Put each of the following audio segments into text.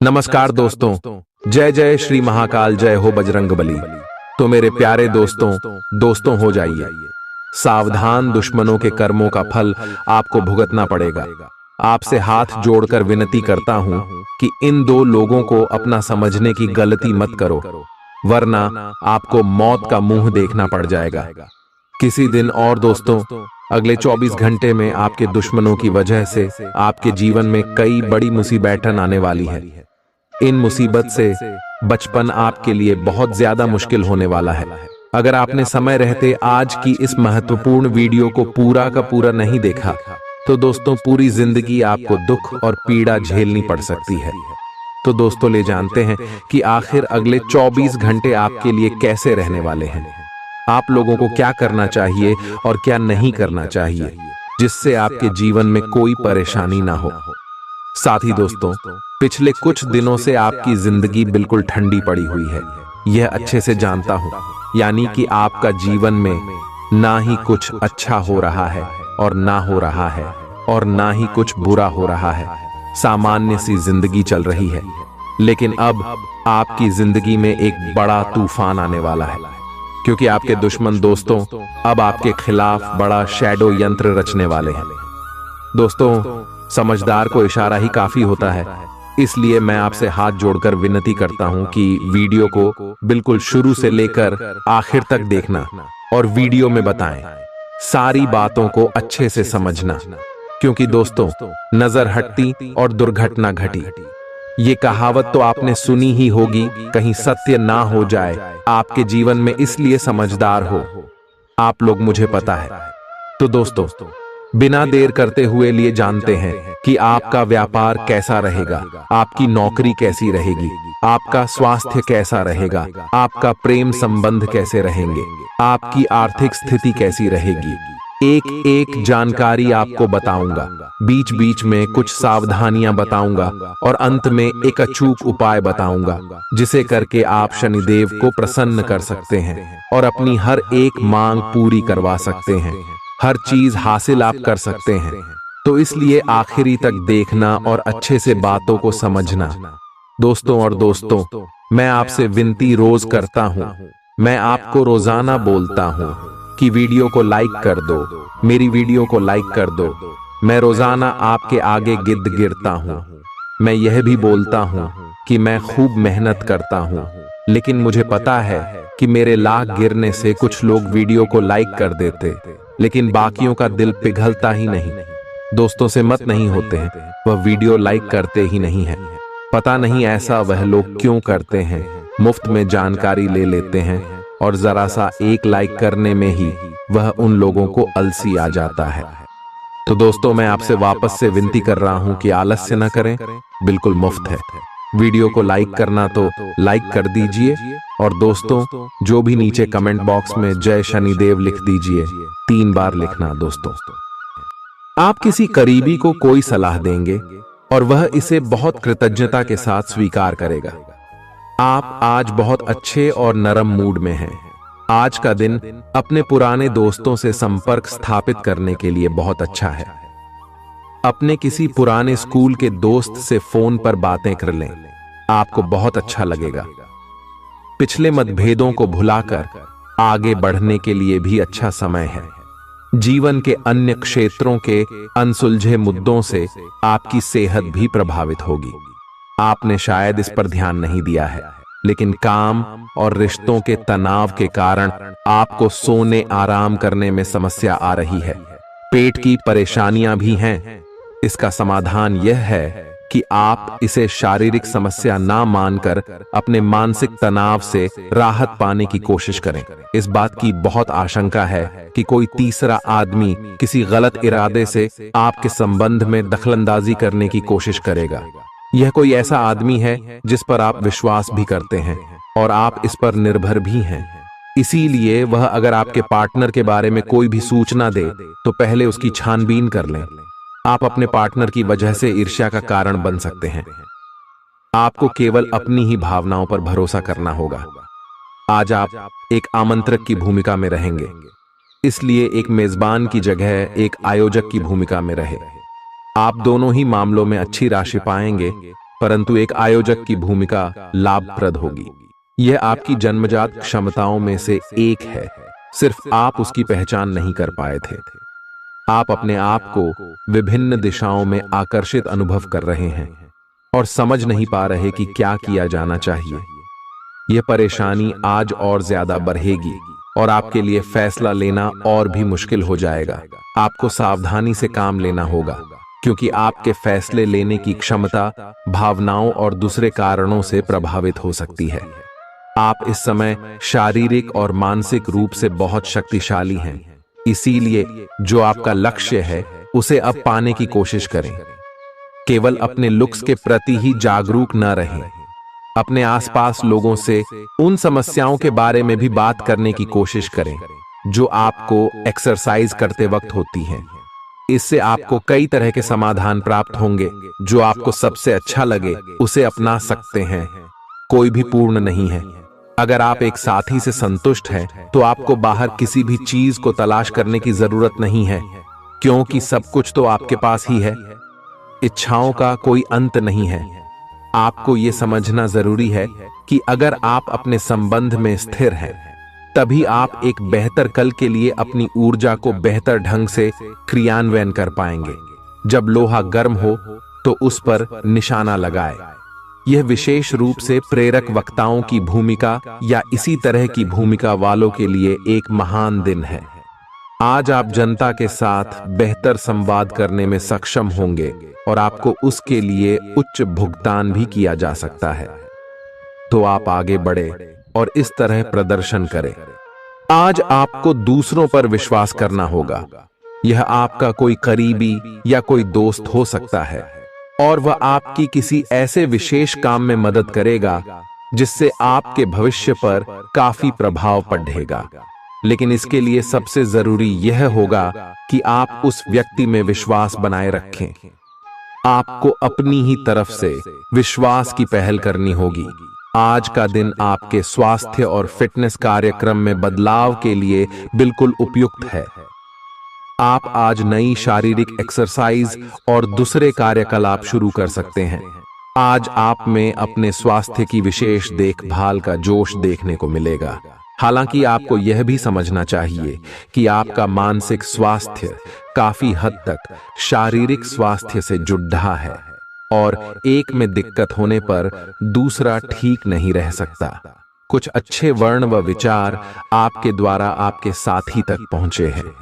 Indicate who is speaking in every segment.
Speaker 1: नमस्कार दोस्तों। जय जय श्री महाकाल, जय हो बजरंगबली। तो मेरे प्यारे दोस्तों हो जाइए सावधान। दुश्मनों के कर्मों का फल आपको भुगतना पड़ेगा। आपसे हाथ जोड़कर विनती करता हूं कि इन दो लोगों को अपना समझने की गलती मत करो, वरना आपको मौत का मुंह देखना पड़ जाएगा किसी दिन। और दोस्तों, अगले 24 घंटे में आपके दुश्मनों की वजह से आपके जीवन में कई बड़ी मुसीबतें आने वाली है। इन मुसीबत से बचपन आपके लिए बहुत ज्यादा मुश्किल होने वाला है। अगर आपने समय रहते आज की इस महत्वपूर्ण वीडियो को पूरा का पूरा नहीं देखा तो दोस्तों पूरी जिंदगी आपको दुख और पीड़ा झेलनी पड़ सकती है। तो दोस्तों, ले जानते हैं कि आखिर अगले 24 घंटे आपके लिए कैसे रहने वाले हैं। आप लोगों को क्या करना चाहिए और क्या नहीं करना चाहिए, जिससे आपके जीवन में कोई परेशानी ना हो। साथ ही दोस्तों, पिछले कुछ दिनों से आपकी जिंदगी बिल्कुल ठंडी पड़ी हुई है, यह अच्छे से जानता हूं। यानी कि आपका जीवन में ना ही कुछ अच्छा हो रहा है और ना हो रहा है और ना ही कुछ बुरा हो रहा है। सामान्य सी जिंदगी चल रही है, लेकिन अब आपकी जिंदगी में एक बड़ा तूफान आने वाला है, क्योंकि आपके दुश्मन दोस्तों अब आपके खिलाफ बड़ा शैडो यंत्र रचने वाले हैं। दोस्तों, समझदार को इशारा ही काफी होता है, इसलिए मैं आपसे हाथ जोड़कर विनती करता हूं कि वीडियो को बिल्कुल शुरू से लेकर आखिर तक देखना और वीडियो में बताएं सारी बातों को अच्छे से समझना, क्योंकि दोस्तों नजर हटती और दुर्घटना घटी। ये कहावत तो आपने सुनी ही होगी, कहीं सत्य ना हो जाए आपके जीवन में, इसलिए समझदार हो आप लोग, मुझे पता है। तो दोस्तों, बिना देर करते हुए लिए जानते हैं कि आपका व्यापार कैसा रहेगा, आपकी नौकरी कैसी रहेगी, आपका स्वास्थ्य कैसा रहेगा, आपका प्रेम संबंध कैसे रहेंगे, आपकी आर्थिक स्थिति कैसी रहेगी। एक एक जानकारी आपको बताऊंगा, बीच बीच में कुछ सावधानियां बताऊंगा और अंत में एक अचूक उपाय बताऊंगा, जिसे करके आप शनिदेव को प्रसन्न कर सकते हैं और अपनी हर एक मांग पूरी करवा सकते हैं, हर चीज हासिल आप कर सकते हैं। तो इसलिए आखिरी तक देखना और अच्छे से बातों को समझना। दोस्तों, मैं आपसे विनती रोज करता हूँ, मैं आपको रोजाना बोलता हूँ कि वीडियो को लाइक कर दो, मेरी वीडियो को लाइक कर दो। मैं रोजाना आपके आगे गिद्ध गिरता हूँ। मैं यह भी बोलता हूँ कि मैं खूब मेहनत करता हूँ, लेकिन मुझे पता है कि मेरे लाख गिरने से कुछ लोग वीडियो को लाइक कर देते, लेकिन बाकियों का दिल पिघलता ही नहीं। दोस्तों से मत नहीं होते हैं, वह वीडियो लाइक करते ही नहीं है। पता नहीं ऐसा वह लोग क्यों करते हैं। मुफ्त में जानकारी ले लेते हैं और जरा सा एक लाइक करने में ही वह उन लोगों को आलसी आ जाता है। तो दोस्तों, मैं आपसे वापस से विनती कर रहा हूं कि आलस्य न करें, बिल्कुल मुफ्त है। वीडियो को लाइक करना तो लाइक कर दीजिए, और दोस्तों जो भी नीचे कमेंट बॉक्स में जय शनिदेव लिख दीजिए, 3 बार लिखना। दोस्तों, आप किसी करीबी को कोई सलाह देंगे और वह इसे बहुत कृतज्ञता के साथ स्वीकार करेगा। आप आज बहुत अच्छे और नरम मूड में हैं। आज का दिन अपने पुराने दोस्तों से संपर्क स्थापित करने के लिए बहुत अच्छा है। अपने किसी पुराने स्कूल के दोस्त से फोन पर बातें कर लें, आपको बहुत अच्छा लगेगा। पिछले मतभेदों को भुलाकर आगे बढ़ने के लिए भी अच्छा समय है। जीवन के अन्य क्षेत्रों के अनसुलझे मुद्दों से आपकी सेहत भी प्रभावित होगी। आपने शायद इस पर ध्यान नहीं दिया है, लेकिन काम और रिश्तों के तनाव के कारण आपको सोने आराम करने में समस्या आ रही है। पेट की परेशानियां भी हैं। इसका समाधान यह है कि आप इसे शारीरिक समस्या ना मानकर अपने मानसिक तनाव से राहत पाने की कोशिश करें। इस बात की बहुत आशंका है कि कोई तीसरा आदमी किसी गलत इरादे से आपके संबंध में दखलंदाजी करने की कोशिश करेगा। यह कोई ऐसा आदमी है जिस पर आप विश्वास भी करते हैं और आप इस पर निर्भर भी हैं। इसीलिए वह अगर आपके पार्टनर के बारे में कोई भी सूचना दे तो पहले उसकी छानबीन कर लें। आप अपने पार्टनर की वजह से ईर्ष्या का कारण बन सकते हैं। आपको केवल अपनी ही भावनाओं पर भरोसा करना होगा। आज आप एक आमंत्रक की भूमिका में रहेंगे, इसलिए एक मेजबान की जगह एक आयोजक की भूमिका में रहे। आप दोनों ही मामलों में अच्छी राशि पाएंगे परंतु एक आयोजक की भूमिका लाभप्रद होगी। यह आपकी जन्मजात क्षमताओं में से एक है, सिर्फ आप उसकी पहचान नहीं कर पाए थे। आप अपने आप को विभिन्न दिशाओं में आकर्षित अनुभव कर रहे हैं और समझ नहीं पा रहे कि क्या किया जाना चाहिए। यह परेशानी आज और ज्यादा बढ़ेगी और आपके लिए फैसला लेना और भी मुश्किल हो जाएगा। आपको सावधानी से काम लेना होगा, क्योंकि आपके फैसले लेने की क्षमता भावनाओं और दूसरे कारणों से प्रभावित हो सकती है। आप इस समय शारीरिक और मानसिक रूप से बहुत शक्तिशाली हैं, इसीलिए जो आपका लक्ष्य है उसे अब पाने की कोशिश करें। केवल अपने लुक्स के प्रति ही जागरूक न रहें, अपने आसपास लोगों से उन समस्याओं के बारे में भी बात करने की कोशिश करें जो आपको एक्सरसाइज करते वक्त होती हैं। इससे आपको कई तरह के समाधान प्राप्त होंगे। जो आपको सबसे अच्छा लगे उसे अपना सकते हैं। कोई भी पूर्ण नहीं है। अगर आप एक साथी से संतुष्ट हैं तो आपको बाहर किसी भी चीज को तलाश करने की जरूरत नहीं है, क्योंकि सब कुछ तो आपके पास ही है। इच्छाओं का कोई अंत नहीं है। आपको यह समझना जरूरी है कि अगर आप अपने संबंध में स्थिर हैं, तभी आप एक बेहतर कल के लिए अपनी ऊर्जा को बेहतर ढंग से क्रियान्वयन कर पाएंगे। जब लोहा गर्म हो तो उस पर निशाना लगाए। यह विशेष रूप से प्रेरक वक्ताओं की भूमिका या इसी तरह की भूमिका वालों के लिए एक महान दिन है। आज आप जनता के साथ बेहतर संवाद करने में सक्षम होंगे और आपको उसके लिए उच्च भुगतान भी किया जा सकता है। तो आप आगे बढ़े और इस तरह प्रदर्शन करें। आज आपको दूसरों पर विश्वास करना होगा। यह आपका कोई करीबी या कोई दोस्त हो सकता है और वह आपकी किसी ऐसे विशेष काम में मदद करेगा जिससे आपके भविष्य पर काफी प्रभाव पड़ेगा। लेकिन इसके लिए सबसे जरूरी यह होगा कि आप उस व्यक्ति में विश्वास बनाए रखें। आपको अपनी ही तरफ से विश्वास की पहल करनी होगी। आज का दिन आपके स्वास्थ्य और फिटनेस कार्यक्रम में बदलाव के लिए बिल्कुल उपयुक्त है। आप आज नई शारीरिक एक्सरसाइज और दूसरे कार्यकलाप शुरू कर सकते हैं। आज आप में अपने स्वास्थ्य की विशेष देखभाल का जोश देखने को मिलेगा। हालांकि आपको यह भी समझना चाहिए कि आपका मानसिक स्वास्थ्य काफी हद तक शारीरिक स्वास्थ्य से जुड़ा है और एक में दिक्कत होने पर दूसरा ठीक नहीं रह सकता। कुछ अच्छे वर्ण व विचार आपके द्वारा आपके साथी तक पहुंचे हैं।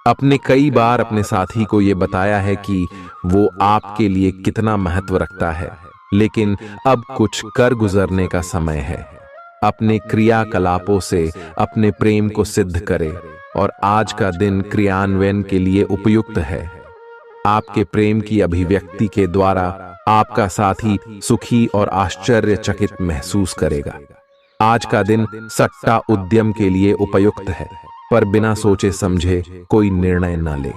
Speaker 1: अपने कई बार अपने साथी को यह बताया है कि वो आपके लिए कितना महत्व रखता है, लेकिन अब कुछ कर गुजरने का समय है। अपने क्रियाकलापों से अपने प्रेम को सिद्ध करें और आज का दिन क्रियान्वयन के लिए उपयुक्त है। आपके प्रेम की अभिव्यक्ति के द्वारा आपका साथी सुखी और आश्चर्यचकित महसूस करेगा। आज का दिन सट्टा उद्यम के लिए उपयुक्त है, पर बिना सोचे समझे कोई निर्णय न ले।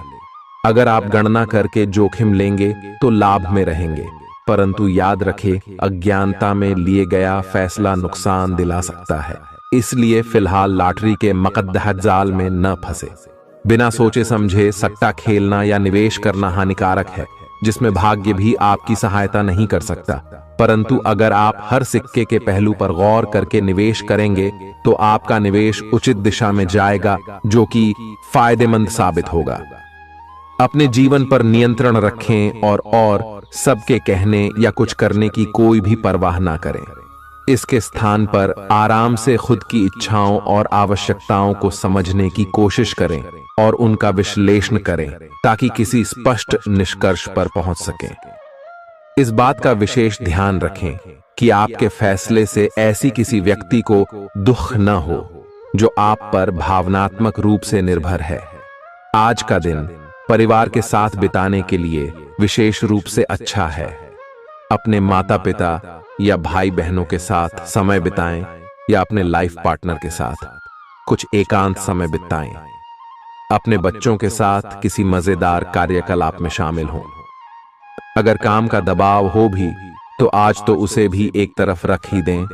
Speaker 1: अगर आप गणना करके जोखिम लेंगे तो लाभ में रहेंगे, परंतु याद रखें, अज्ञानता में लिए गया फैसला नुकसान दिला सकता है। इसलिए फिलहाल लॉटरी के मकद्दह जाल में न फंसे। बिना सोचे समझे सट्टा खेलना या निवेश करना हानिकारक है, जिसमें भाग्य भी आपकी सहायता नहीं कर सकता। परंतु अगर आप हर सिक्के के पहलू पर गौर करके निवेश करेंगे तो आपका निवेश उचित दिशा में जाएगा, जो कि फायदेमंद साबित होगा। अपने जीवन पर नियंत्रण रखें और सबके कहने या कुछ करने की कोई भी परवाह ना करें। इसके स्थान पर आराम से खुद की इच्छाओं और आवश्यकताओं को समझने की कोशिश करें और उनका विश्लेषण करें, ताकि किसी स्पष्ट निष्कर्ष पर पहुंच सकें। इस बात का विशेष ध्यान रखें कि आपके फैसले से ऐसी किसी व्यक्ति को दुख न हो जो आप पर भावनात्मक रूप से निर्भर है। आज का दिन परिवार के साथ बिताने के लिए विशेष रूप से अच्छा है। अपने माता पिता या भाई बहनों के साथ समय बिताएं या अपने लाइफ पार्टनर के साथ कुछ एकांत समय बिताएं। अपने बच्चों के साथ किसी मजेदार कार्यकलाप में शामिल हों। अगर काम का दबाव हो भी तो आज तो उसे भी एक तरफ रख ही दें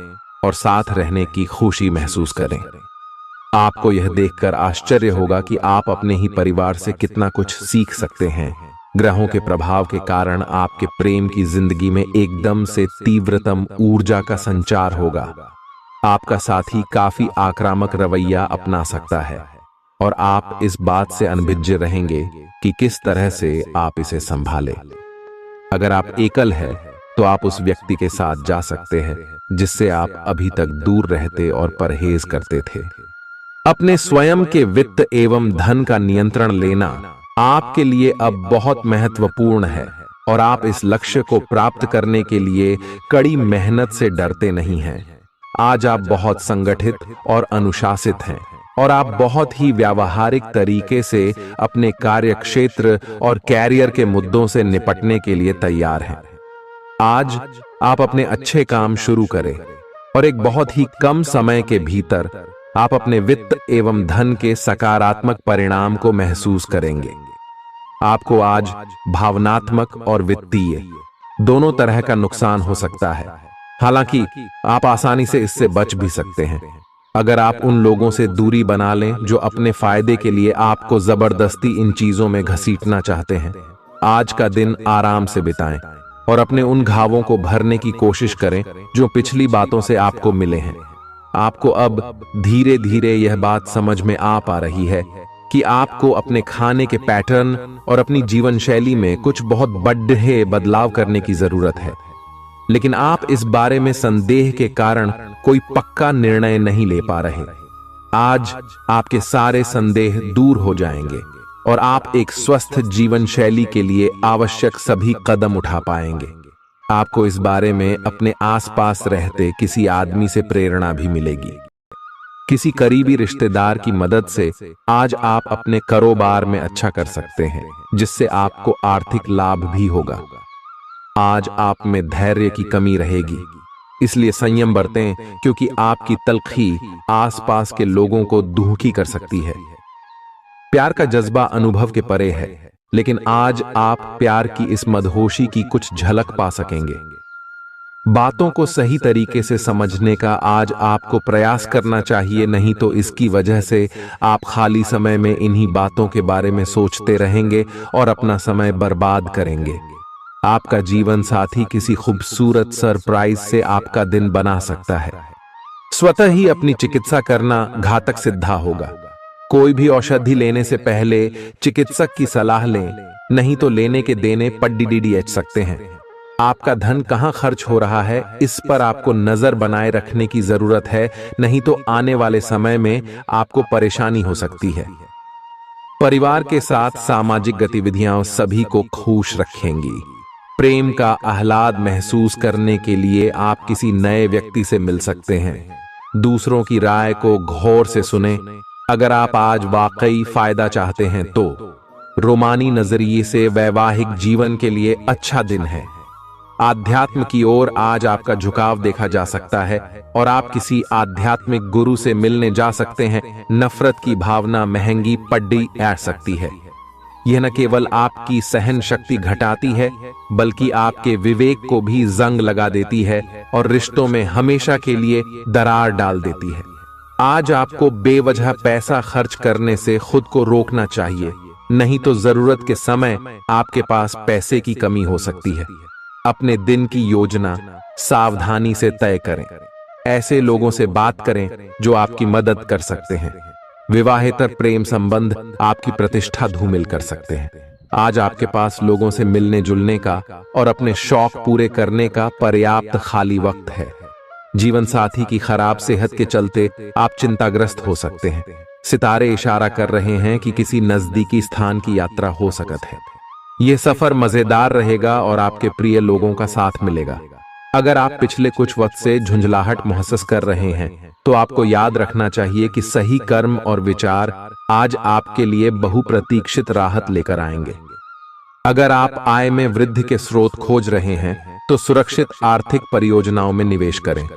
Speaker 1: और साथ रहने की खुशी महसूस करें। आपको यह देखकर आश्चर्य होगा कि आप अपने ही परिवार से कितना कुछ सीख सकते हैं। ग्रहों के प्रभाव के कारण आपके प्रेम की जिंदगी में एकदम से तीव्रतम ऊर्जा का संचार होगा। आपका साथी काफी आक्रामक रवैया अपना सकता है और आप इस बात से अनभिज्ञ रहेंगे कि किस तरह से आप इसे संभालें। अगर आप एकल हैं, तो आप उस व्यक्ति के साथ जा सकते हैं जिससे आप अभी तक दूर रहते और परहेज करते थे। अपने स्वयं के वित्त एवं धन का नियंत्रण लेना आपके लिए अब बहुत महत्वपूर्ण है और आप इस लक्ष्य को प्राप्त करने के लिए कड़ी मेहनत से डरते नहीं हैं। आज आप बहुत संगठित और अनुशासित हैं और आप बहुत ही व्यावहारिक तरीके से अपने कार्यक्षेत्र और कैरियर के मुद्दों से निपटने के लिए तैयार हैं। आज आप अपने अच्छे काम शुरू करें और एक बहुत ही कम समय के भीतर आप अपने वित्त एवं धन के सकारात्मक परिणाम को महसूस करेंगे। आपको आज भावनात्मक और वित्तीय दोनों तरह का नुकसान हो सकता है। हालांकि आप आसानी से इससे बच भी सकते हैं अगर आप उन लोगों से दूरी बना लें जो अपने फायदे के लिए आपको जबरदस्ती इन चीजों में घसीटना चाहते हैं। आज का दिन आराम से बिताएं और अपने उन घावों को भरने की कोशिश करें जो पिछली बातों से आपको मिले हैं। आपको अब धीरे धीरे यह बात समझ में आ पा रही है कि आपको अपने खाने के पैटर्न और अपनी जीवन शैली में कुछ बहुत बड़े बदलाव करने की जरूरत है, लेकिन आप इस बारे में संदेह के कारण कोई पक्का निर्णय नहीं ले पा रहे। आज आपके सारे संदेह दूर हो जाएंगे और आप एक स्वस्थ जीवन शैली के लिए आवश्यक सभी कदम उठा पाएंगे। आपको इस बारे में अपने आसपास रहते किसी आदमी से प्रेरणा भी मिलेगी। किसी करीबी रिश्तेदार की मदद से आज आप अपने कारोबार में अच्छा कर सकते हैं, जिससे आपको आर्थिक लाभ भी होगा। आज आप में धैर्य की कमी रहेगी, इसलिए संयम बरतें क्योंकि आपकी तलखी आसपास के लोगों को दुखी कर सकती है। प्यार का जज्बा अनुभव के परे है, लेकिन आज आप प्यार की इस मदहोशी की कुछ झलक पा सकेंगे। बातों को सही तरीके से समझने का आज आपको प्रयास करना चाहिए, नहीं तो इसकी वजह से आप खाली समय में इन्हीं बातों के बारे में सोचते रहेंगे और अपना समय बर्बाद करेंगे। आपका जीवन साथी किसी खूबसूरत सरप्राइज से आपका दिन बना सकता है। स्वतः ही अपनी चिकित्सा करना घातक सिद्धा होगा। कोई भी औषधि लेने से पहले चिकित्सक की सलाह लें, नहीं तो लेने के देने पड्डीडीएच सकते हैं। आपका धन कहां खर्च हो रहा है, इस पर आपको नजर बनाए रखने की जरूरत है, नहीं तो आने वाले समय में आपको परेशानी हो सकती है। परिवार के साथ सामाजिक गतिविधियां सभी को खुश रखेंगी। प्रेम का आह्लाद महसूस करने के लिए आप किसी नए व्यक्ति से मिल सकते हैं। दूसरों की राय को गौर से सुनें। अगर आप आज वाकई फायदा चाहते हैं तो रोमानी नजरिए से वैवाहिक जीवन के लिए अच्छा दिन है। आध्यात्म की ओर आज आपका झुकाव देखा जा सकता है और आप किसी आध्यात्मिक गुरु से मिलने जा सकते हैं। नफरत की भावना महंगी पड्डी आ सकती है। यह न केवल आपकी सहन शक्ति घटाती है, बल्कि आपके विवेक को भी जंग लगा देती है और रिश्तों में हमेशा के लिए दरार डाल देती है। आज आपको बेवजह पैसा खर्च करने से खुद को रोकना चाहिए, नहीं तो जरूरत के समय आपके पास पैसे की कमी हो सकती है। अपने दिन की योजना सावधानी से तय करें। ऐसे लोगों से बात करें जो आपकी मदद कर सकते हैं। विवाहेतर प्रेम संबंध आपकी प्रतिष्ठा धूमिल कर सकते हैं। आज आपके पास लोगों से मिलने जुलने का और अपने शौक पूरे करने का पर्याप्त खाली वक्त है। जीवन साथी की खराब सेहत के चलते आप चिंताग्रस्त हो सकते हैं। सितारे इशारा कर रहे हैं कि किसी नजदीकी स्थान की यात्रा हो सकती है। यह सफर मजेदार रहेगा और आपके प्रिय लोगों का साथ मिलेगा। अगर आप पिछले कुछ वक्त से झुंझलाहट महसूस कर रहे हैं, तो आपको याद रखना चाहिए कि सही कर्म और विचार आज आपके लिए बहुप्रतीक्षित राहत लेकर आएंगे। अगर आप आय में वृद्धि के स्रोत खोज रहे हैं, तो सुरक्षित आर्थिक परियोजनाओं में निवेश करें।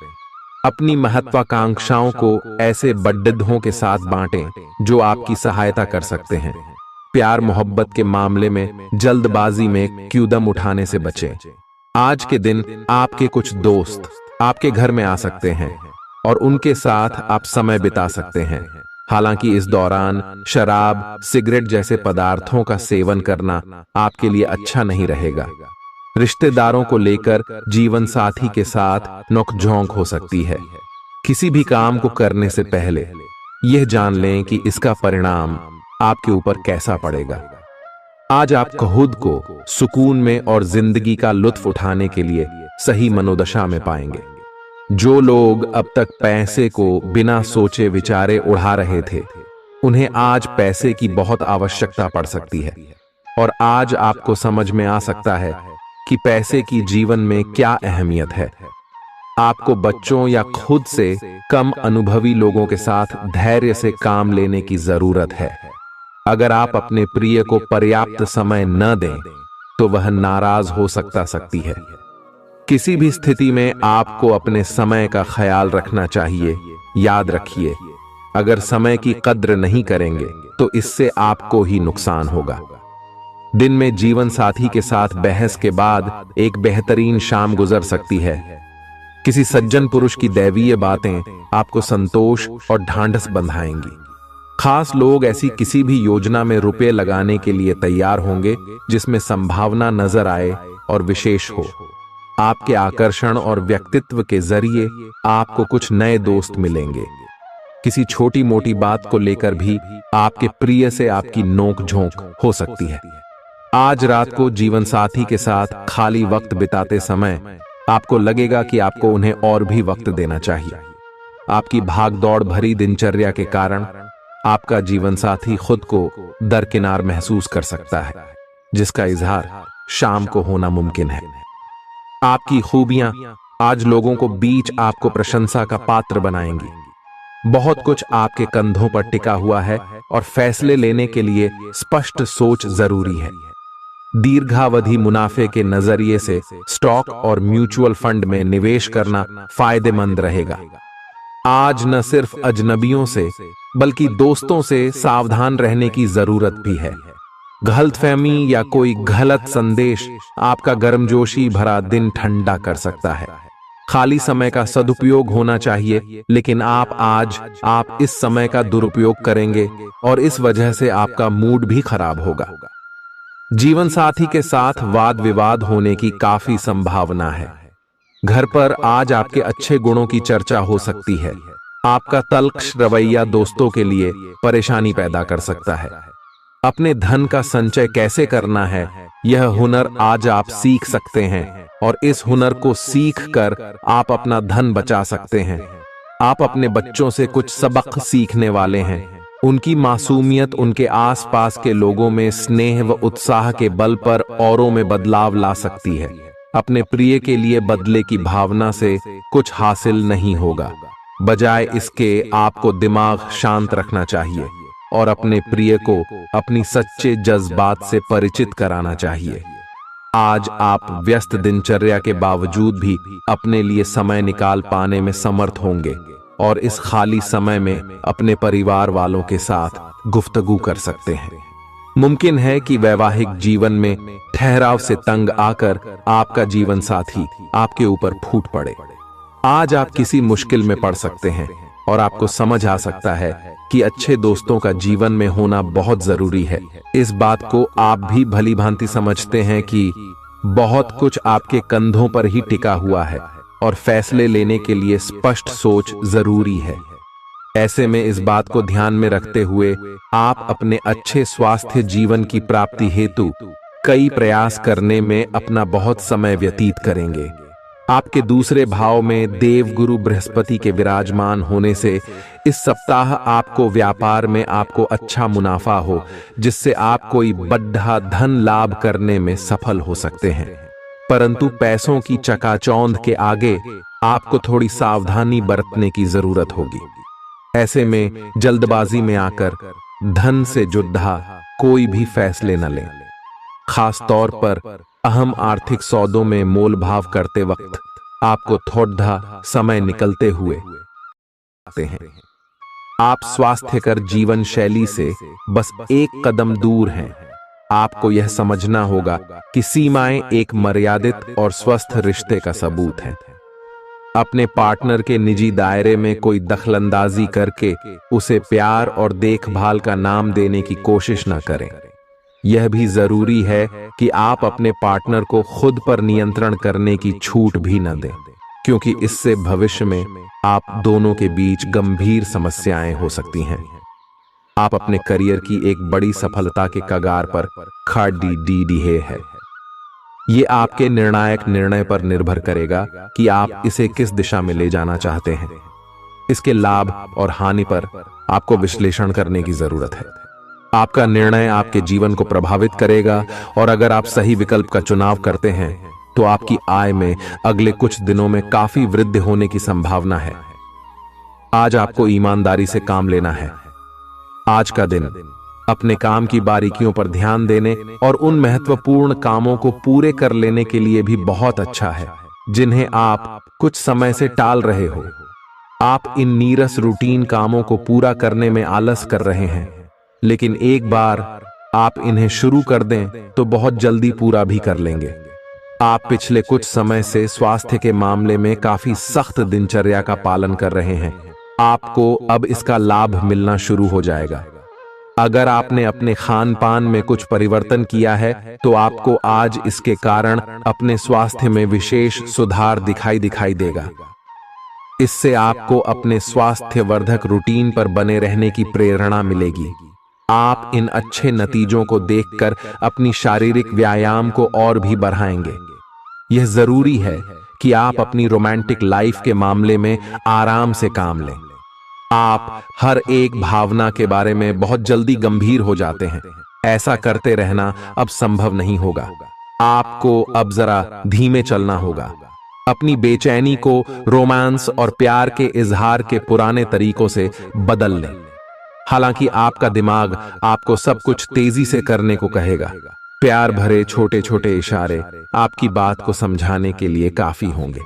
Speaker 1: अपनी महत्वाकांक्षाओं को ऐसे बड्ढों के साथ बांटें जो आपकी सहायता कर सकते हैं। प्यार मोहब्बत के मामले में जल्दबाजी में कदम उठाने से बचें। आज के दिन आपके कुछ दोस्त आपके घर में आ सकते हैं और उनके साथ आप समय बिता सकते हैं। हालांकि इस दौरान शराब, सिगरेट जैसे पदार्थों का सेवन करना आपके लिए अच्छा नहीं रहेगा। रिश्तेदारों को लेकर जीवन साथी के साथ नोकझोंक हो सकती है। किसी भी काम को करने से पहले यह जान लें कि इसका परिणाम आपके ऊपर कैसा पड़ेगा। आज आप खुद को सुकून में और जिंदगी का लुत्फ उठाने के लिए सही मनोदशा में पाएंगे। जो लोग अब तक पैसे को बिना सोचे विचारे उड़ा रहे थे, उन्हें आज पैसे की बहुत आवश्यकता पड़ सकती है। और आज आपको समझ में आ सकता है कि पैसे की जीवन में क्या अहमियत है। आपको बच्चों या खुद से कम अनुभवी लोगों के साथ धैर्य से काम लेने की जरूरत है। अगर आप अपने प्रिय को पर्याप्त समय न दें तो वह नाराज हो सकती है। किसी भी स्थिति में आपको अपने समय का ख्याल रखना चाहिए। याद रखिए, अगर समय की कद्र नहीं करेंगे तो इससे आपको ही नुकसान होगा। दिन में जीवन साथी के साथ बहस के बाद एक बेहतरीन शाम गुजर सकती है। किसी सज्जन पुरुष की दैवीय बातें आपको संतोष और ढांढस बंधाएंगी। खास लोग ऐसी किसी भी योजना में रुपए लगाने के लिए तैयार होंगे जिसमें संभावना नजर आए और विशेष हो। आपके आकर्षण और व्यक्तित्व के जरिए आपको कुछ नए दोस्त मिलेंगे। किसी छोटी मोटी बात को लेकर भी आपके प्रिय से आपकी नोक-झोंक हो सकती है। आज रात को जीवन साथी के साथ खाली वक्त बिताते समय आपको लगेगा कि आपको उन्हें और भी वक्त देना चाहिए। आपकी भागदौड़ भरी दिनचर्या के कारण आपका जीवन साथी खुद को दरकिनार महसूस कर सकता है, जिसका इजहार शाम को होना मुमकिन है। आपकी खूबियां आज लोगों को बीच आपको प्रशंसा का पात्र बनाएंगी। बहुत कुछ आपके कंधों पर टिका हुआ है और फैसले लेने के लिए स्पष्ट सोच जरूरी है। दीर्घावधि मुनाफे के नजरिए से स्टॉक और म्यूचुअल फंड में निवेश करना फायदेमंद रहेगा। आज न सिर्फ अजनबियों से बल्कि दोस्तों से सावधान रहने की जरूरत भी है। गलतफहमी या कोई गलत संदेश आपका गर्मजोशी भरा दिन ठंडा कर सकता है। खाली समय का सदुपयोग होना चाहिए, लेकिन आप इस समय का दुरुपयोग करेंगे और इस वजह से आपका मूड भी खराब होगा। जीवन साथी के साथ वाद विवाद होने की काफी संभावना है। घर पर आज आपके अच्छे गुणों की चर्चा हो सकती है। आपका तल्ख रवैया दोस्तों के लिए परेशानी पैदा कर सकता है। अपने धन का संचय कैसे करना है, यह हुनर आज आप सीख सकते हैं और इस हुनर को सीख कर आप अपना धन बचा सकते हैं। आप अपने बच्चों से कुछ सबक सीखने वाले हैं। उनकी मासूमियत उनके आसपास के लोगों में स्नेह व उत्साह के बल पर औरों में बदलाव ला सकती है। अपने प्रिय के लिए बदले की भावना से कुछ हासिल नहीं होगा। बजाय इसके आपको दिमाग शांत रखना चाहिए और अपने प्रिय को अपनी सच्चे जज्बात से परिचित कराना चाहिए। आज आप व्यस्त दिनचर्या के बावजूद भी अपने लिए समय निकाल पाने में समर्थ होंगे और इस खाली समय में अपने परिवार वालों के साथ गुफ्तगू कर सकते हैं। मुमकिन है कि वैवाहिक जीवन में ठहराव से तंग आकर आपका जीवन साथी आपके ऊपर फूट पड़े। आज आप किसी मुश्किल में पड़ सकते हैं और आपको समझ आ सकता है कि अच्छे दोस्तों का जीवन में होना बहुत जरूरी है। इस बात को आप भी भली भांति समझते हैं कि बहुत कुछ आपके कंधों पर ही टिका हुआ है और फैसले लेने के लिए स्पष्ट सोच जरूरी है। ऐसे में इस बात को ध्यान में रखते हुए आप अपने अच्छे स्वास्थ्य जीवन की प्राप्ति हेतु कई प्रयास करने में अपना बहुत समय व्यतीत करेंगे। आपके दूसरे भाव में देवगुरु बृहस्पति के विराजमान होने से इस सप्ताह आपको व्यापार में आपको अच्छा मुनाफा हो, जिससे आप कोई बड़ा धन लाभ करने में सफल हो सकते हैं। परंतु पैसों की चकाचौंध के आगे आपको थोड़ी सावधानी बरतने की जरूरत होगी। ऐसे में जल्दबाजी में आकर धन से जुड़ा कोई भी फैसले न लें। खास तौर पर अहम आर्थिक सौदों में मोल भाव करते वक्त आपको थोड़ा समय निकलते हुए हैं। आप स्वास्थ्यकर जीवन शैली से बस एक कदम दूर हैं। आपको यह समझना होगा कि सीमाएं एक मर्यादित और स्वस्थ रिश्ते का सबूत हैं। अपने पार्टनर के निजी दायरे में कोई दखलंदाजी करके उसे प्यार और देखभाल का नाम देने की कोशिश न करें। यह भी जरूरी है कि आप अपने पार्टनर को खुद पर नियंत्रण करने की छूट भी न दें, क्योंकि इससे भविष्य में आप दोनों के बीच गंभीर समस्याएं हो सकती हैं। आप अपने करियर की एक बड़ी सफलता के कगार पर खड़ी है। ये आपके निर्णायक निर्णय पर निर्भर करेगा कि आप इसे किस दिशा में ले जाना चाहते हैं। इसके लाभ और हानि पर आपको विश्लेषण करने की जरूरत है। आपका निर्णय आपके जीवन को प्रभावित करेगा, और अगर आप सही विकल्प का चुनाव करते हैं तो आपकी आय में अगले कुछ दिनों में काफी वृद्धि होने की संभावना है। आज आपको ईमानदारी से काम लेना है। आज का दिन अपने काम की बारीकियों पर ध्यान देने और उन महत्वपूर्ण कामों को पूरे कर लेने के लिए भी बहुत अच्छा है जिन्हें आप कुछ समय से टाल रहे हो। आप इन नीरस रूटीन कामों को पूरा करने में आलस कर रहे हैं, लेकिन एक बार आप इन्हें शुरू कर दें तो बहुत जल्दी पूरा भी कर लेंगे। आप पिछले कुछ समय से स्वास्थ्य के मामले में काफी सख्त दिनचर्या का पालन कर रहे हैं। आपको अब इसका लाभ मिलना शुरू हो जाएगा। अगर आपने अपने खान पान में कुछ परिवर्तन किया है तो आपको आज इसके कारण अपने स्वास्थ्य में विशेष सुधार दिखाई देगा। इससे आपको अपने स्वास्थ्यवर्धक रूटीन पर बने रहने की प्रेरणा मिलेगी। आप इन अच्छे नतीजों को देखकर अपनी शारीरिक व्यायाम को और भी बढ़ाएंगे। यह जरूरी है कि आप अपनी रोमांटिक लाइफ के मामले में आराम से काम लें। आप हर एक भावना के बारे में बहुत जल्दी गंभीर हो जाते हैं। ऐसा करते रहना अब संभव नहीं होगा। आपको अब जरा धीमे चलना होगा। अपनी बेचैनी को रोमांस और प्यार के इजहार के पुराने तरीकों से बदल लें। हालांकि आपका दिमाग आपको सब कुछ तेजी से करने को कहेगा। प्यार भरे छोटे छोटे इशारे आपकी बात को समझाने के लिए काफी होंगे।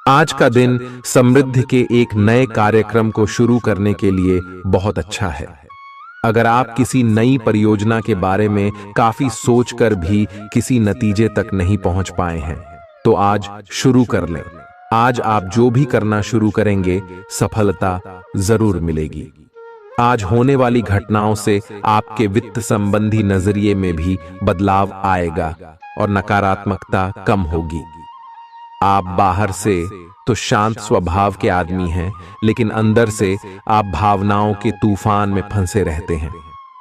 Speaker 1: आज का दिन समृद्धि के एक नए कार्यक्रम को शुरू करने के लिए बहुत अच्छा है। अगर आप किसी नई परियोजना के बारे में काफी सोचकर भी किसी नतीजे तक नहीं पहुंच पाए हैं, तो आज शुरू कर लें। आज आप जो भी करना शुरू करेंगे, सफलता जरूर मिलेगी। आज होने वाली घटनाओं से आपके वित्त संबंधी नजरिए में भी बदलाव आएगा और नकारात्मकता कम होगी। आप बाहर से तो शांत स्वभाव के आदमी हैं, लेकिन अंदर से आप भावनाओं के तूफान में फंसे रहते हैं।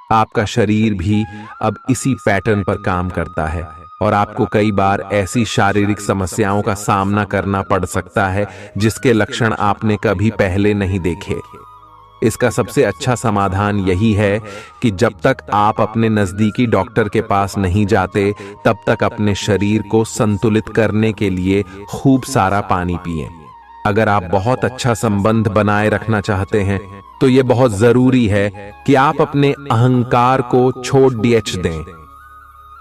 Speaker 1: आपका शरीर भी अब इसी पैटर्न पर काम करता है और आपको कई बार ऐसी शारीरिक समस्याओं का सामना करना पड़ सकता है जिसके लक्षण आपने कभी पहले नहीं देखे। इसका सबसे अच्छा समाधान यही है कि जब तक आप अपने नजदीकी डॉक्टर के पास नहीं जाते, तब तक अपने शरीर को संतुलित करने के लिए खूब सारा पानी पिएं। अगर आप बहुत अच्छा संबंध बनाए रखना चाहते हैं तो यह बहुत जरूरी है कि आप अपने अहंकार को छोड़ दें।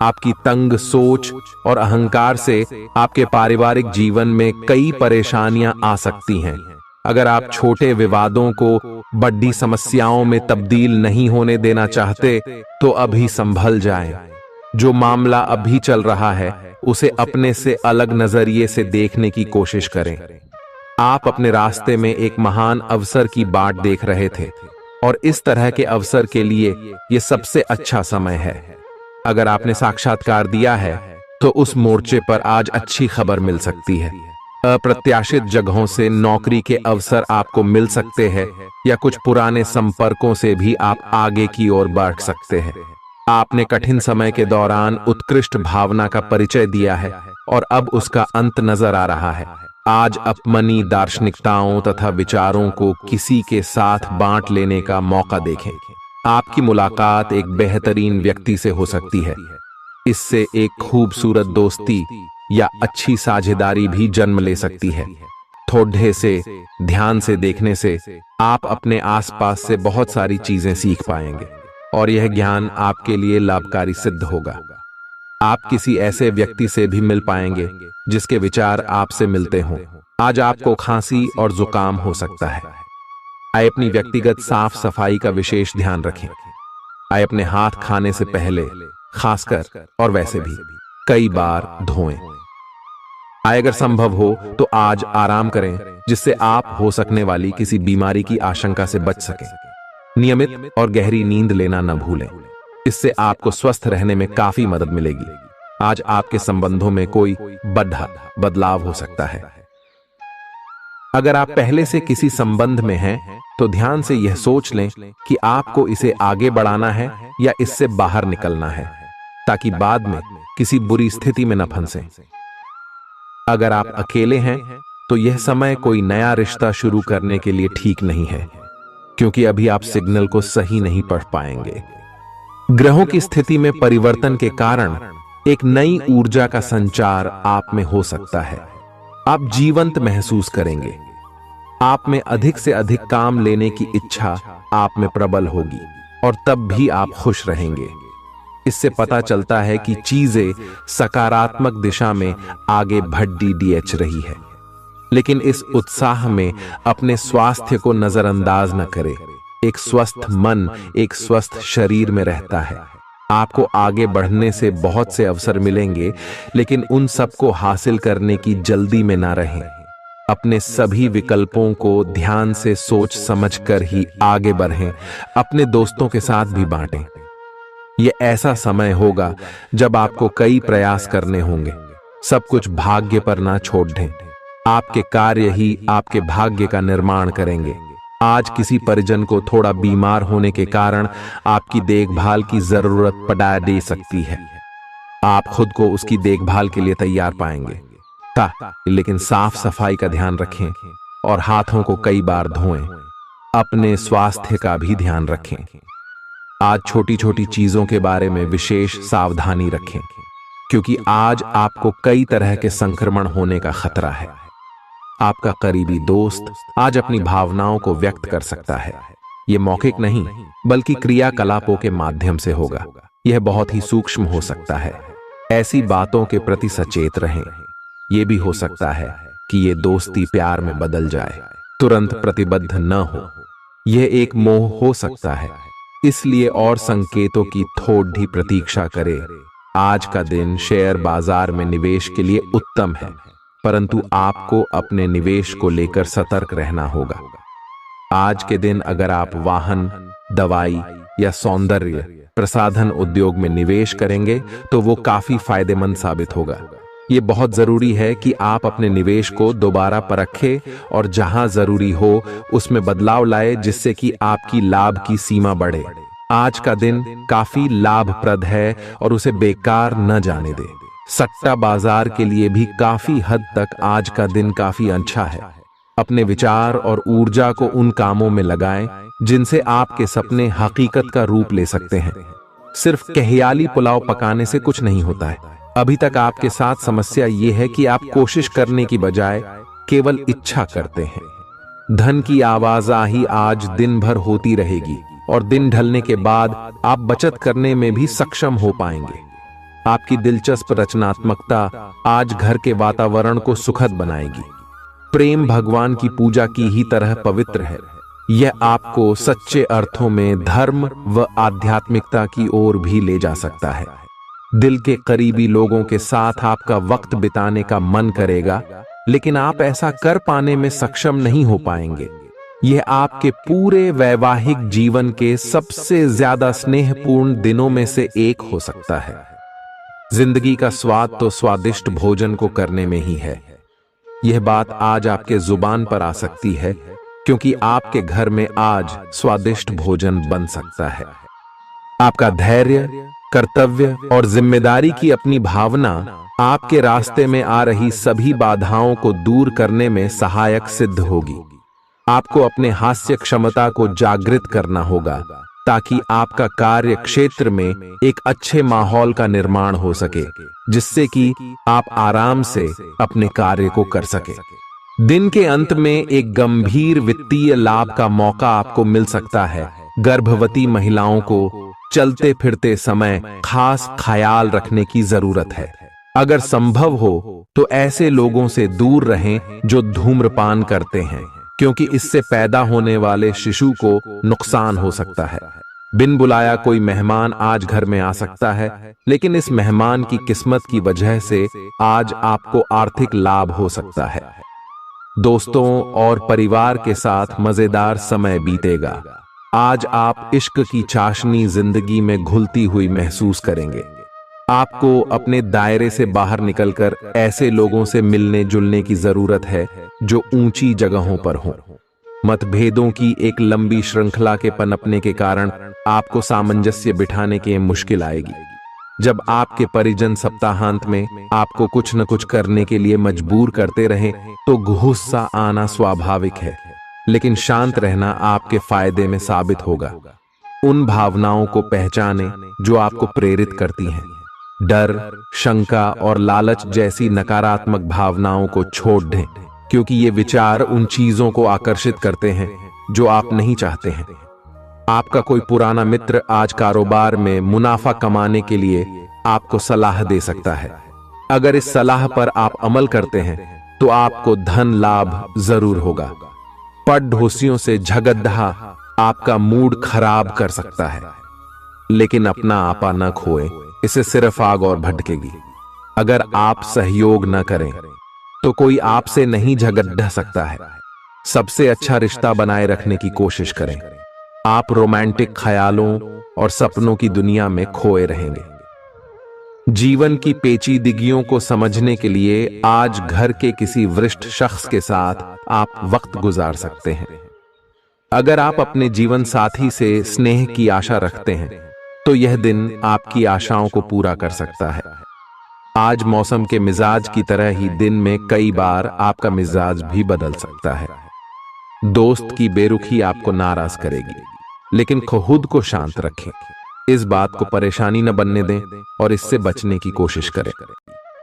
Speaker 1: आपकी तंग सोच और अहंकार से आपके पारिवारिक जीवन में कई परेशानियां आ सकती हैं। अगर आप छोटे विवादों को बड़ी समस्याओं में तब्दील नहीं होने देना चाहते तो अभी संभल जाएं। जो मामला अभी चल रहा है उसे अपने से अलग नजरिए से देखने की कोशिश करें। आप अपने रास्ते में एक महान अवसर की बाट देख रहे थे और इस तरह के अवसर के लिए यह सबसे अच्छा समय है। अगर आपने साक्षात्कार दिया है तो उस मोर्चे पर आज अच्छी खबर मिल सकती है। अप्रत्याशित जगहों से नौकरी के अवसर आपको मिल सकते हैं या कुछ पुराने संपर्कों से भी आप आगे की ओर बढ़ सकते हैं। आपने कठिन समय के दौरान उत्कृष्ट भावना का परिचय दिया है और अब उसका अंत नजर आ रहा है। आज अपनी दार्शनिकताओं तथा विचारों को किसी के साथ बांट लेने का मौका देखें। आपकी मुलाकात एक बेहतरीन व्यक्ति से हो सकती है। इससे एक खूबसूरत दोस्ती या अच्छी साझेदारी भी जन्म ले सकती है। थोड़े से ध्यान से देखने से आप अपने आसपास से बहुत सारी चीजें सीख पाएंगे और यह ज्ञान आपके लिए लाभकारी सिद्ध होगा। आप किसी ऐसे व्यक्ति से भी मिल पाएंगे जिसके विचार आपसे मिलते हों। आज आपको खांसी और जुकाम हो सकता है। आइए अपनी व्यक्तिगत साफ सफाई का विशेष ध्यान रखें। आइए अपने हाथ खाने से पहले खासकर और वैसे भी कई बार धोएं। अगर संभव हो तो आज आराम करें, जिससे आप हो सकने वाली किसी बीमारी की आशंका से बच सकें। नियमित और गहरी नींद लेना न भूलें, इससे आपको स्वस्थ रहने में काफी मदद मिलेगी। आज आपके संबंधों में कोई बड़ा बदलाव हो सकता है। अगर आप पहले से किसी संबंध में हैं, तो ध्यान से यह सोच लें कि आपको इसे आगे बढ़ाना है या इससे बाहर निकलना है, ताकि बाद में किसी बुरी स्थिति में न फंसें। अगर आप अकेले हैं, तो यह समय कोई नया रिश्ता शुरू करने के लिए ठीक नहीं है, क्योंकि अभी आप सिग्नल को सही नहीं पढ़ पाएंगे। ग्रहों की स्थिति में परिवर्तन के कारण एक नई ऊर्जा का संचार आप में हो सकता है। आप जीवंत महसूस करेंगे। आप में अधिक से अधिक काम लेने की इच्छा आप में प्रबल होगी, और तब भी आप खुश रहेंगे। इससे पता चलता है कि चीजें सकारात्मक दिशा में आगे बढ़ रही है। लेकिन इस उत्साह में अपने स्वास्थ्य को नजरअंदाज न करें। एक स्वस्थ मन एक स्वस्थ शरीर में रहता है। आपको आगे बढ़ने से बहुत से अवसर मिलेंगे, लेकिन उन सबको हासिल करने की जल्दी में ना रहें। अपने सभी विकल्पों को ध्यान से सोच समझकर ही आगे बढ़ें। अपने दोस्तों के साथ भी बांटें। यह ऐसा समय होगा जब आपको कई प्रयास करने होंगे। सब कुछ भाग्य पर ना छोड़ दें। आपके कार्य ही आपके भाग्य का निर्माण करेंगे। आज किसी परिजन को थोड़ा बीमार होने के कारण आपकी देखभाल की जरूरत पड़ा दे सकती है। आप खुद को उसकी देखभाल के लिए तैयार पाएंगे। लेकिन साफ सफाई का ध्यान रखें और हाथों को कई बार धोएं। अपने स्वास्थ्य का भी ध्यान रखें। आज छोटी छोटी चीजों के बारे में विशेष सावधानी रखें, क्योंकि आज आपको कई तरह के संक्रमण होने का खतरा है। आपका करीबी दोस्त आज अपनी भावनाओं को व्यक्त कर सकता है। यह मौखिक नहीं, बल्कि क्रियाकलापों के माध्यम से होगा। यह बहुत ही सूक्ष्म हो सकता है। ऐसी बातों के प्रति सचेत रहें। यह भी हो सकता है कि यह दोस्ती प्यार में बदल जाए। तुरंत प्रतिबद्ध न हो। यह एक मोह हो सकता है, इसलिए और संकेतों की थोड़ी प्रतीक्षा करें। आज का दिन शेयर बाजार में निवेश के लिए उत्तम है, परंतु आपको अपने निवेश को लेकर सतर्क रहना होगा। आज के दिन अगर आप वाहन, दवाई या सौंदर्य प्रसाधन उद्योग में निवेश करेंगे, तो वो काफी फायदेमंद साबित होगा। ये बहुत जरूरी है कि आप अपने निवेश को दोबारा परखें और जहां जरूरी हो उसमें बदलाव लाए, जिससे कि आपकी लाभ की सीमा बढ़े। आज का दिन काफी लाभप्रद है और उसे बेकार न जाने दें। सट्टा बाजार के लिए भी काफी हद तक आज का दिन काफी अच्छा है। अपने विचार और ऊर्जा को उन कामों में लगाएं जिनसे आपके सपने हकीकत का रूप ले सकते हैं। सिर्फ कहियाली पुलाव पकाने से कुछ नहीं होता है। अभी तक आपके साथ समस्या यह है कि आप कोशिश करने की बजाय केवल इच्छा करते हैं। धन की आवाजाही आज दिन भर होती रहेगी और दिन ढलने के बाद आप बचत करने में भी सक्षम हो पाएंगे। आपकी दिलचस्प रचनात्मकता आज घर के वातावरण को सुखद बनाएगी। प्रेम भगवान की पूजा की ही तरह पवित्र है। यह आपको सच्चे अर्थों में धर्म व आध्यात्मिकता की ओर भी ले जा सकता है। दिल के करीबी लोगों के साथ आपका वक्त बिताने का मन करेगा, लेकिन आप ऐसा कर पाने में सक्षम नहीं हो पाएंगे। यह आपके पूरे वैवाहिक जीवन के सबसे ज्यादा स्नेहपूर्ण दिनों में से एक हो सकता है। जिंदगी का स्वाद तो स्वादिष्ट भोजन को करने में ही है। यह बात आज आपके जुबान पर आ सकती है, क्योंकि आपके घर में आज स्वादिष्ट भोजन बन सकता है। आपका धैर्य, कर्तव्य और जिम्मेदारी की अपनी भावना आपके रास्ते में आ रही सभी बाधाओं को दूर करने में सहायक सिद्ध होगी। आपको अपने हास्य क्षमता को जागृत करना होगा, ताकि आपका कार्य क्षेत्र में एक अच्छे माहौल का निर्माण हो सके, जिससे कि आप आराम से अपने कार्य को कर सके। दिन के अंत में एक गंभीर वित्तीय लाभ का मौका आपको मिल सकता है। गर्भवती महिलाओं को चलते फिरते समय खास ख्याल रखने की जरूरत है। अगर संभव हो तो ऐसे लोगों से दूर रहें जो धूम्रपान करते हैं, क्योंकि इससे पैदा होने वाले शिशु को नुकसान हो सकता है। बिन बुलाया कोई मेहमान आज घर में आ सकता है, लेकिन इस मेहमान की किस्मत की वजह से आज आपको आर्थिक लाभ हो सकता है। दोस्तों और परिवार के साथ मजेदार समय बीतेगा। आज आप इश्क की चाशनी जिंदगी में घुलती हुई महसूस करेंगे। आपको अपने दायरे से बाहर निकलकर ऐसे लोगों से मिलने जुलने की जरूरत है जो ऊंची जगहों पर हों। मतभेदों की एक लंबी श्रृंखला के पनपने के कारण आपको सामंजस्य बिठाने की मुश्किल आएगी। जब आपके परिजन सप्ताहांत में आपको कुछ न कुछ करने के लिए मजबूर करते रहें तो गुस्सा आना स्वाभाविक है, लेकिन शांत रहना आपके फायदे में साबित होगा। उन भावनाओं को पहचानें जो आपको प्रेरित करती हैं। डर, शंका और लालच जैसी नकारात्मक भावनाओं को छोड़ दें, क्योंकि ये विचार उन चीजों को आकर्षित करते हैं जो आप नहीं चाहते हैं। आपका कोई पुराना मित्र आज कारोबार में मुनाफा कमाने के लिए आपको सलाह दे सकता है। अगर इस सलाह पर आप अमल करते हैं तो आपको धन लाभ जरूर होगा। पड़ोसियों से झगड़ा आपका मूड खराब कर सकता है, लेकिन अपना आपा न खोएं, इससे सिर्फ आग और भड़केगी। अगर आप सहयोग न करें तो कोई आपसे नहीं झगड़ सकता है। सबसे अच्छा रिश्ता बनाए रखने की कोशिश करें। आप रोमांटिक ख्यालों और सपनों की दुनिया में खोए रहेंगे। जीवन की पेचीदगियों को समझने के लिए आज घर के किसी वरिष्ठ शख्स के साथ आप वक्त गुजार सकते हैं। अगर आप अपने जीवन साथी से स्नेह की आशा रखते हैं तो यह दिन आपकी आशाओं को पूरा कर सकता है। आज मौसम के मिजाज की तरह ही दिन में कई बार आपका मिजाज भी बदल सकता है। दोस्त की बेरुखी आपको नाराज करेगी, लेकिन खुद को शांत रखें। इस बात को परेशानी न बनने दें और इससे बचने की कोशिश करें।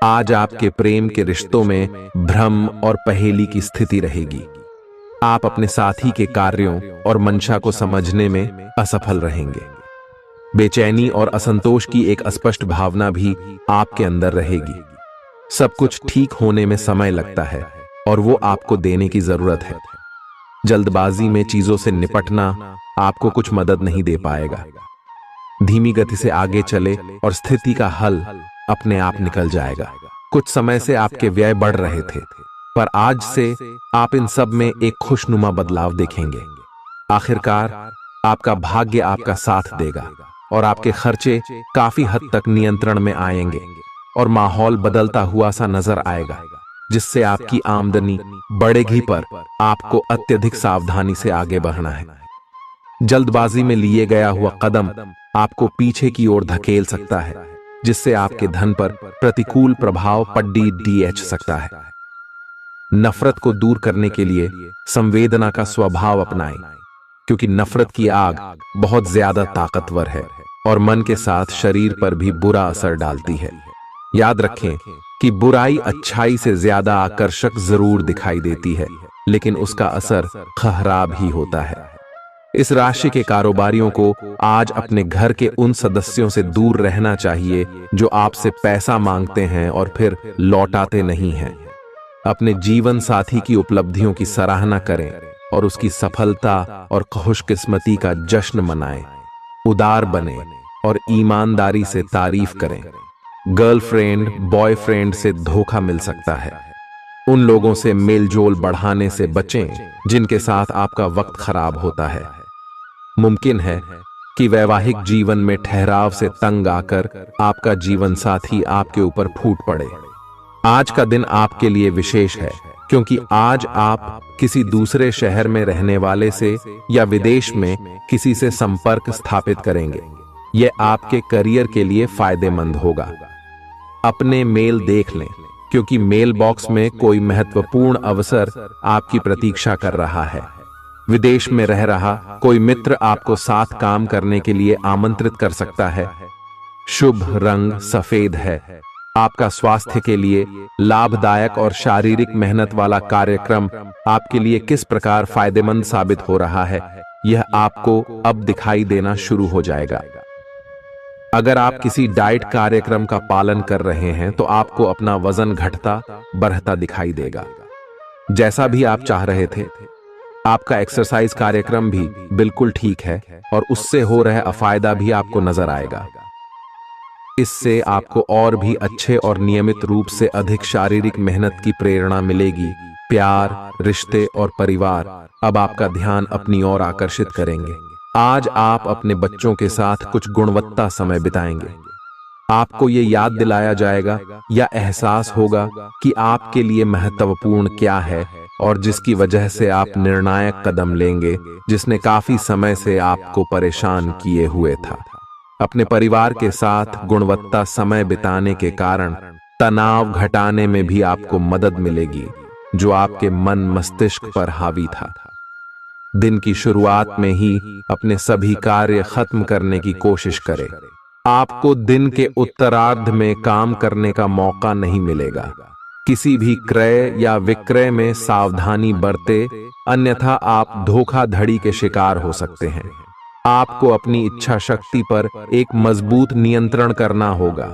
Speaker 1: आज आपके प्रेम के रिश्तों में भ्रम और पहेली की स्थिति रहेगी। आप अपने साथी के कार्यों और मंशा को समझने में असफल रहेंगे। बेचैनी और असंतोष की एक अस्पष्ट भावना भी आपके अंदर रहेगी। सब कुछ ठीक होने में समय लगता है और वो आपको देने की जरूरत है। जल्दबाजी में चीजों से निपटना आपको कुछ मदद नहीं दे पाएगा। धीमी गति से आगे चले और स्थिति का हल अपने आप निकल जाएगा। कुछ समय से आपके व्यय बढ़ रहे थे, पर आज से आप इन सब में एक खुशनुमा बदलाव देखेंगे। आखिरकार आपका भाग्य आपका साथ देगा और आपके खर्चे काफी हद तक नियंत्रण में आएंगे और माहौल बदलता हुआ सा नजर आएगा, जिससे आपकी आमदनी बढ़ेगी, पर आपको अत्यधिक सावधानी से आगे बढ़ना है। जल्दबाजी में लिए गया हुआ कदम आपको पीछे की ओर धकेल सकता है, जिससे आपके धन पर प्रतिकूल प्रभाव पड़ सकता है। नफरत को दूर करने के लिए संवेदना का स्वभाव अपनाएं, क्योंकि नफरत की आग बहुत ज्यादा ताकतवर है और मन के साथ शरीर पर भी बुरा असर डालती है। याद रखें कि बुराई अच्छाई से ज्यादा आकर्षक जरूर दिखाई देती है, लेकिन उसका असर खराब ही होता है। इस राशि के कारोबारियों को आज अपने घर के उन सदस्यों से दूर रहना चाहिए जो आपसे पैसा मांगते हैं और फिर लौटाते नहीं हैं। अपने जीवन साथी की उपलब्धियों की सराहना करें और उसकी सफलता और खुशकिस्मती का जश्न मनाएं। उदार बने और ईमानदारी से तारीफ करें। गर्लफ्रेंड बॉयफ्रेंड से धोखा मिल सकता है। उन लोगों से मेलजोल बढ़ाने से बचें जिनके साथ आपका वक्त खराब होता है। मुमकिन है कि वैवाहिक जीवन में ठहराव से तंग आकर आपका जीवन साथी आपके ऊपर फूट पड़े। आज का दिन आपके लिए विशेष है, क्योंकि आज आप किसी दूसरे शहर में रहने वाले से या विदेश में किसी से संपर्क स्थापित करेंगे। यह आपके करियर के लिए फायदेमंद होगा। अपने मेल देख लें, क्योंकि मेल बॉक्स में कोई महत्वपूर्ण अवसर आपकी प्रतीक्षा कर रहा है। विदेश में रह रहा कोई मित्र आपको साथ काम करने के लिए आमंत्रित कर सकता है। शुभ रंग सफेद है। आपका स्वास्थ्य के लिए लाभदायक और शारीरिक मेहनत वाला कार्यक्रम आपके लिए किस प्रकार फायदेमंद साबित हो रहा है, यह आपको अब दिखाई देना शुरू हो जाएगा। अगर आप किसी डाइट कार्यक्रम का पालन कर रहे हैं तो आपको अपना वजन घटता बढ़ता दिखाई देगा। जैसा भी आप चाह रहे थे आपका एक्सरसाइज कार्यक्रम भी बिल्कुल ठीक है और उससे हो रहा अफायदा भी आपको नजर आएगा। इससे आपको और भी अच्छे और नियमित रूप से अधिक शारीरिक मेहनत की प्रेरणा मिलेगी। प्यार, रिश्ते और परिवार अब आपका ध्यान अपनी ओर आकर्षित करेंगे। आज आप अपने बच्चों के साथ कुछ गुणवत्ता समय बिताएंगे। आपको ये याद दिलाया जाएगा या एहसास होगा कि आपके लिए महत्वपूर्ण क्या है और जिसकी वजह से आप निर्णायक कदम लेंगे, जिसने काफी समय से आपको परेशान किए हुए था। अपने परिवार के साथ गुणवत्ता समय बिताने के कारण तनाव घटाने में भी आपको मदद मिलेगी, जो आपके मन मस्तिष्क पर हावी था। दिन की शुरुआत में ही अपने सभी कार्य खत्म करने की कोशिश करें। आपको दिन के उत्तरार्ध में काम करने का मौका नहीं मिलेगा। किसी भी क्रय या विक्रय में सावधानी बरते, अन्यथा आप धोखाधड़ी के शिकार हो सकते हैं। आपको अपनी इच्छा शक्ति पर एक मजबूत नियंत्रण करना होगा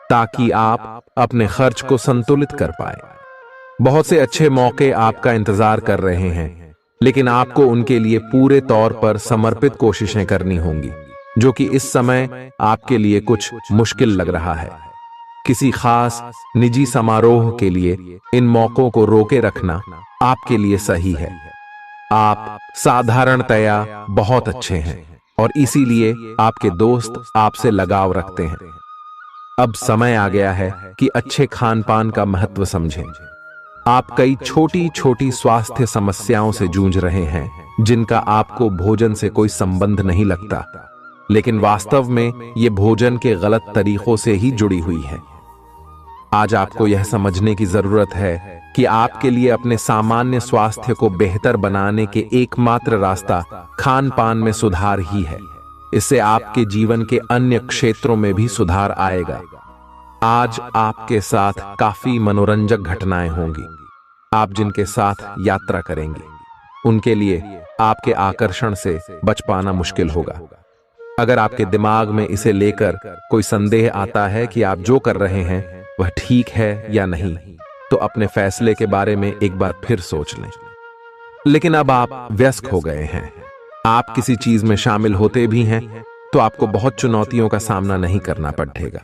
Speaker 1: ताकि आप अपने खर्च को संतुलित कर पाए। बहुत से अच्छे मौके आपका इंतजार कर रहे हैं, लेकिन आपको उनके लिए पूरे तौर पर समर्पित कोशिशें करनी होंगी, जो कि इस समय आपके लिए कुछ मुश्किल लग रहा है। किसी खास निजी समारोह के लिए इन मौकों को रोके रखना आपके लिए सही है। आप साधारणतया बहुत अच्छे हैं और इसीलिए आपके दोस्त आपसे लगाव रखते हैं। अब समय आ गया है कि अच्छे खान पान का महत्व समझें। आप कई छोटी छोटी स्वास्थ्य समस्याओं से जूझ रहे हैं, जिनका आपको भोजन से कोई संबंध नहीं लगता, लेकिन वास्तव में ये भोजन के गलत तरीकों से ही जुड़ी हुई है। आज आपको यह समझने की जरूरत है कि आपके लिए अपने सामान्य स्वास्थ्य को बेहतर बनाने के एकमात्र रास्ता खान पान में सुधार ही है। इससे आपके जीवन के अन्य क्षेत्रों में भी सुधार आएगा। आज आपके साथ काफी मनोरंजक घटनाएं होंगी। आप जिनके साथ यात्रा करेंगे, उनके लिए आपके आकर्षण से बच पाना मुश्किल होगा। अगर आपके दिमाग में इसे लेकर कोई संदेह आता है कि आप जो कर रहे हैं वह ठीक है या नहीं, तो अपने फैसले के बारे में एक बार फिर सोच लें। लेकिन अब आप वयस्क हो गए हैं, आप किसी चीज में शामिल होते भी हैं तो आपको बहुत चुनौतियों का सामना नहीं करना पड़ेगा।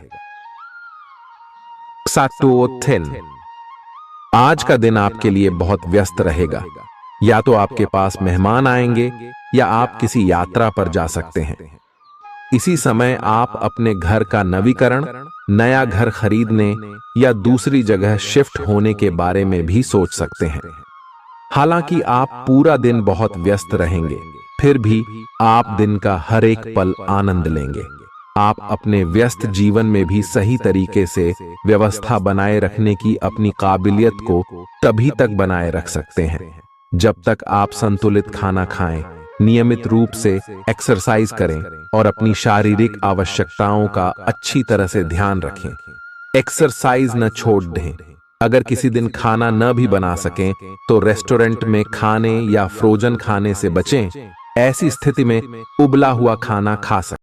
Speaker 1: आज का दिन आपके लिए बहुत व्यस्त रहेगा। या तो आपके पास मेहमान आएंगे या आप किसी यात्रा पर जा सकते हैं। इसी समय आप अपने घर का नवीकरण, नया घर खरीदने या दूसरी जगह शिफ्ट होने के बारे में भी सोच सकते हैं। हालांकि आप पूरा दिन बहुत व्यस्त रहेंगे, फिर भी आप दिन का हर एक पल आनंद लेंगे। आप अपने व्यस्त जीवन में भी सही तरीके से व्यवस्था बनाए रखने की अपनी काबिलियत को तभी तक बनाए रख सकते हैं जब तक आप संतुलित खाना खाएं, नियमित रूप से एक्सरसाइज करें और अपनी शारीरिक आवश्यकताओं का अच्छी तरह से ध्यान रखें। एक्सरसाइज न छोड़ दें। अगर किसी दिन खाना न भी बना सकें तो रेस्टोरेंट में खाने या फ्रोजन खाने से बचें। ऐसी स्थिति में उबला हुआ खाना खा सकते हैं।